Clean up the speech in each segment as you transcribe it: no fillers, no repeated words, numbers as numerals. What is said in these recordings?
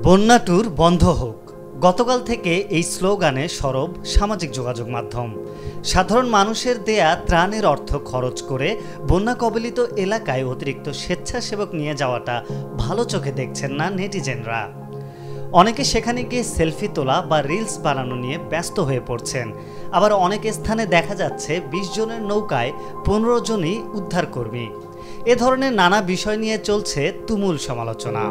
বন্যা ট্যুর বন্ধ হোক, গতকাল থেকে এই স্লোগানে সরব সামাজিক যোগাযোগ মাধ্যম। সাধারণ মানুষের দেয়া ত্রাণের অর্থ খরচ করে বন্যা কবলিত এলাকায় অতিরিক্ত স্বেচ্ছাসেবক নিয়ে যাওয়াটা ভালো চোখে দেখছেন না নেটিজেনরা। অনেকে সেখানে গিয়ে সেলফি তোলা বা রিলস বানানো নিয়ে ব্যস্ত হয়ে পড়ছেন। আবার অনেক স্থানে দেখা যাচ্ছে ২০ জনের নৌকায় ১৫ জনই উদ্ধারকর্মী। এ ধরনের নানা বিষয় নিয়ে চলছে তুমুল সমালোচনা।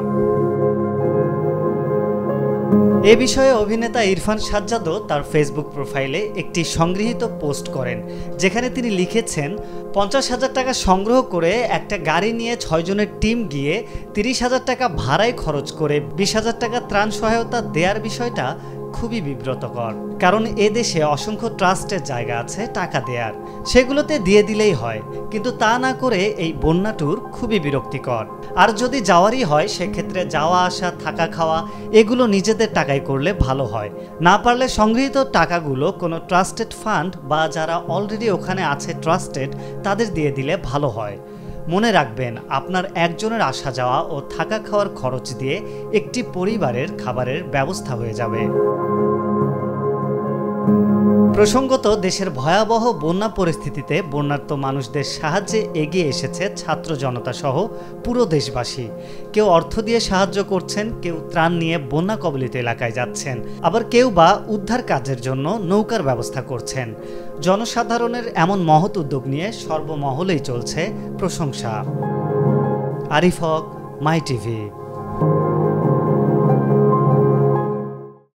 এ বিষয়ে অভিনেতা ইরফান সাজ্জাদও তার ফেসবুক প্রোফাইলে একটি সংগৃহীত পোস্ট করেন, যেখানে তিনি লিখেছেন, ৫০,০০০ টাকা সংগ্রহ করে একটা গাড়ি নিয়ে ৬ জনের টিম গিয়ে ৩০,০০০ টাকা ভাড়ায় খরচ করে ২০,০০০ টাকা ত্রাণ সহায়তা দেওয়ার বিষয়টা খুবই বিব্রতকর। কারণ এ দেশে অসংখ্য ট্রাস্টের জায়গা আছে টাকা দেয়ার, সেগুলোতে দিয়ে দিলেই হয়। কিন্তু তা না করে এই বন্যা ট্যুর খুবই বিরক্তিকর। আর যদি যাওয়ারই হয় সেক্ষেত্রে যাওয়া আসা থাকা খাওয়া এগুলো নিজেদের টাকায় করলে ভালো হয়। না পারলে সংগৃহীত টাকাগুলো কোনো ট্রাস্টেড ফান্ড বা যারা অলরেডি ওখানে আছে ট্রাস্টেড তাদের দিয়ে দিলে ভালো হয়। মনে রাখবেন, আপনার একজনের আসা যাওয়া ও থাকা খাওয়ার খরচ দিয়ে একটি পরিবারের খাবারের ব্যবস্থা হয়ে যাবে। প্রসঙ্গত, দেশের ভয়াবহ বন্যা পরিস্থিতিতে বন্যার্ত মানুষদের সাহায্যে এগিয়ে এসেছে ছাত্র জনতা সহ পুরো দেশবাসী। কেউ অর্থ দিয়ে সাহায্য করছেন, কেউ ত্রাণ নিয়ে বন্যা কবলিত এলাকায় যাচ্ছেন, আবার কেউ বা উদ্ধার কাজের জন্য নৌকার ব্যবস্থা করছেন। জনসাধারণের এমন মহৎ উদ্যোগ নিয়ে সর্বমহলেই চলছে প্রশংসা। আরিফ হক, মাই টিভি।